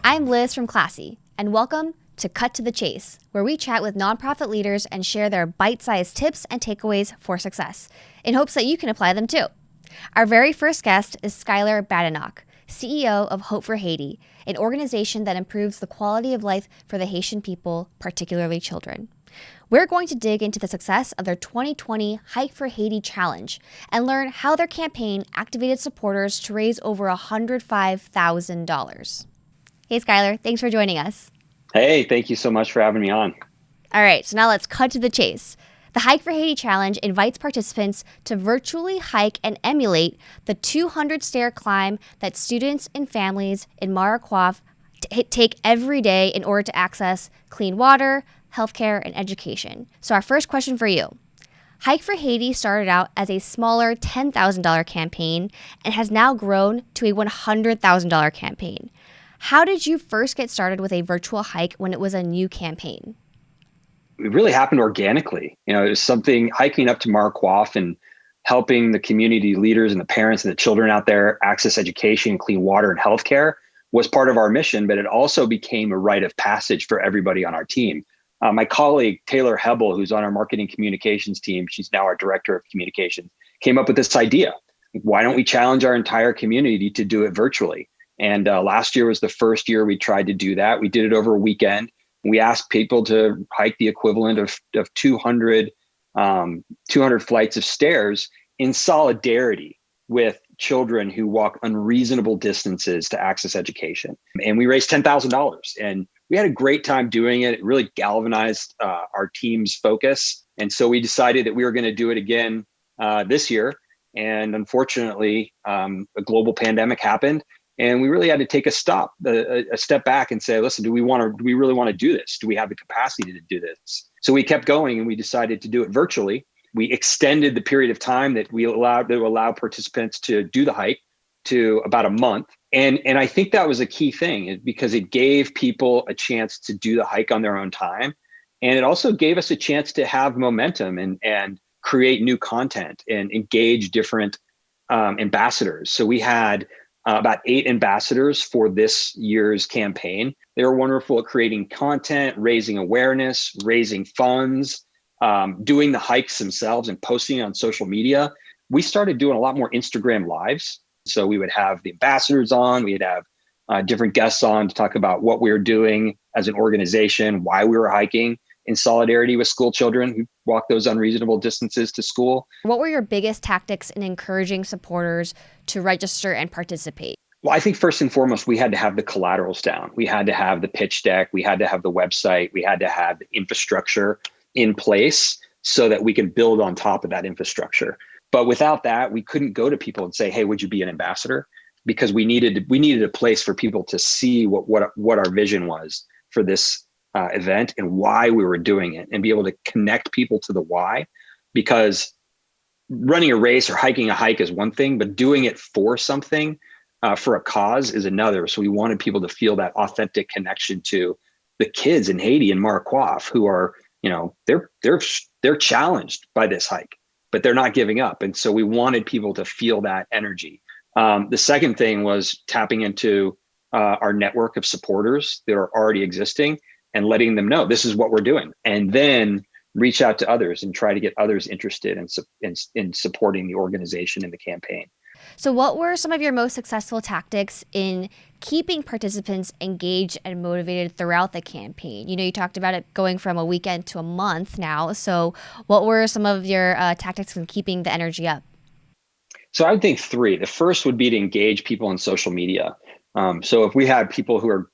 I'm Liz from Classy, and welcome to Cut to the Chase, where we chat with nonprofit leaders and share their bite-sized tips and takeaways for success, in hopes that you can apply them too. Our very first guest is Skyler Badenoch, CEO of Hope for Haiti, an organization that improves the quality of life for the Haitian people, particularly children. We're going to dig into the success of their 2020 Hike for Haiti challenge and learn how their campaign activated supporters to raise over $105,000. Hey, Skyler, thanks for joining us. Hey, thank you so much for having me on. All right, so now let's cut to the chase. The Hike for Haiti challenge invites participants to virtually hike and emulate the 200-stair climb that students and families in Marikwa take every day in order to access clean water, healthcare, and education. So our first question for you. Hike for Haiti started out as a smaller $10,000 campaign and has now grown to a $100,000 campaign. How did you first get started with a virtual hike when it was a new campaign? It really happened organically. It was something hiking up to Marikwa and helping the community leaders and the parents and the children out there access education, clean water, and healthcare was part of our mission, but it also became a rite of passage for everybody on our team. My colleague, Taylor Hebel, who's on our marketing communications team, she's now our director of communications, came up with this idea. Why don't we challenge our entire community to do it virtually? And last year was the first year we tried to do that. We did it over a weekend. We asked people to hike the equivalent of 200 flights of stairs in solidarity with children who walk unreasonable distances to access education. And we raised $10,000. And we had a great time doing it. It really galvanized our team's focus. And so we decided that we were going to do it again this year. And unfortunately, a global pandemic happened. And we really had to take a step back and say, listen, do we really want to do this? Do we have the capacity to do this? So we kept going and we decided to do it virtually. We extended the period of time that we allow participants to do the hike to about a month. And I think that was a key thing because it gave people a chance to do the hike on their own time. And it also gave us a chance to have momentum and create new content and engage different ambassadors. So we had about 8 ambassadors for this year's campaign. They were wonderful at creating content, raising awareness, raising funds, doing the hikes themselves and posting on social media. We started doing a lot more Instagram lives. So we would have the ambassadors on, we'd have different guests on to talk about what we were doing as an organization, why we were hiking in solidarity with school children who walk those unreasonable distances to school. What were your biggest tactics in encouraging supporters to register and participate? Well, I think first and foremost, we had to have the collaterals down. We had to have the pitch deck. We had to have the website. We had to have the infrastructure in place so that we can build on top of that infrastructure. But without that, we couldn't go to people and say, hey, would you be an ambassador? Because we needed a place for people to see what our vision was for this event and why we were doing it and be able to connect people to the why. Because running a race or hiking a hike is one thing, but doing it for something, for a cause is another. So we wanted people to feel that authentic connection to the kids in Haiti and Marikwa who are, they're challenged by this hike, but they're not giving up. And so we wanted people to feel that energy. The second thing was tapping into our network of supporters that are already existing and letting them know this is what we're doing. And then reach out to others and try to get others interested in supporting the organization and the campaign. So what were some of your most successful tactics in keeping participants engaged and motivated throughout the campaign? You talked about it going from a weekend to a month now. So what were some of your tactics in keeping the energy up? So I would think 3. The first would be to engage people on social media. So if we had people who are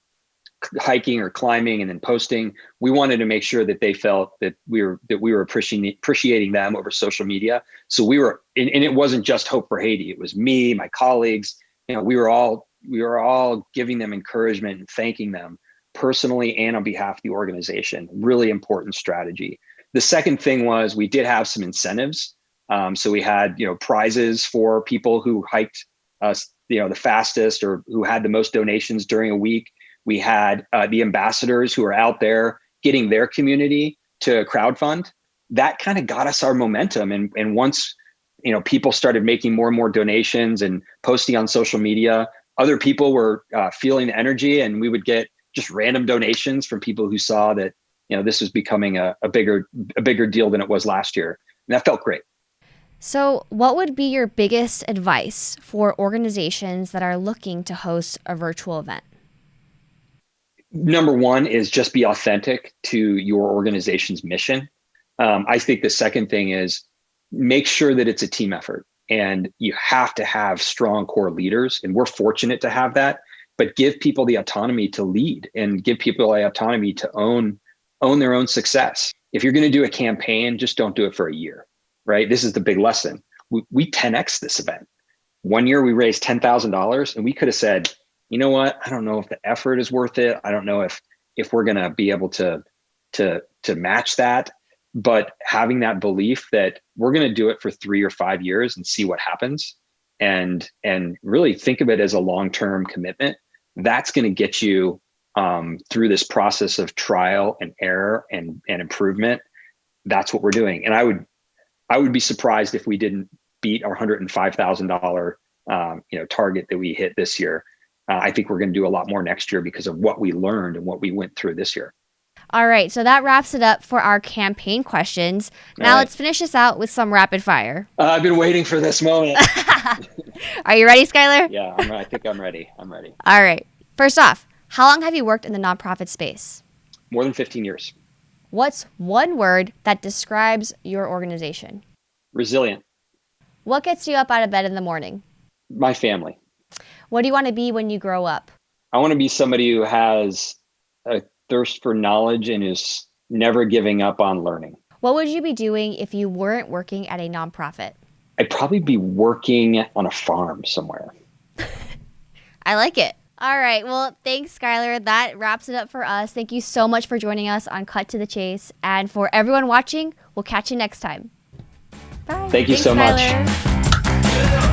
hiking or climbing and then posting, we wanted to make sure that they felt that we were appreciating them over social media. So we were, and it wasn't just Hope for Haiti. It was me, my colleagues. We were all giving them encouragement and thanking them personally and on behalf of the organization. Really important strategy. The second thing was we did have some incentives. So we had prizes for people who hiked the fastest or who had the most donations during a week. We had the ambassadors who are out there getting their community to crowdfund. That kind of got us our momentum. And once people started making more and more donations and posting on social media, other people were feeling the energy, and we would get just random donations from people who saw that, this was becoming a bigger deal than it was last year. And that felt great. So what would be your biggest advice for organizations that are looking to host a virtual event? Number one is just be authentic to your organization's mission. I think the second thing is make sure that it's a team effort, and you have to have strong core leaders. And we're fortunate to have that, but give people the autonomy to lead and give people the autonomy to own their own success. If you're going to do a campaign, just don't do it for a year, right? This is the big lesson. We 10x this event. One year we raised $10,000, and we could have said, you know what? I don't know if the effort is worth it. I don't know if we're going to be able to match that. But having that belief that we're going to do it for 3 or 5 years and see what happens, and really think of it as a long-term commitment, that's going to get you through this process of trial and error and improvement. That's what we're doing. And I would be surprised if we didn't beat our $105,000 target that we hit this year. I think we're going to do a lot more next year because of what we learned and what we went through this year. All right, so that wraps it up for our campaign questions. Now let's finish this out with some rapid fire. I've been waiting for this moment. Are you ready, Skyler? Yeah, I think I'm ready. I'm ready. All right. First off, how long have you worked in the nonprofit space? More than 15 years. What's one word that describes your organization? Resilient. What gets you up out of bed in the morning? My family. What do you want to be when you grow up? I want to be somebody who has a thirst for knowledge and is never giving up on learning. What would you be doing if you weren't working at a nonprofit? I'd probably be working on a farm somewhere. I like it. All right. Well, thanks, Skyler. That wraps it up for us. Thank you so much for joining us on Cut to the Chase. And for everyone watching, we'll catch you next time. Bye. Thanks, so Skyler. Much.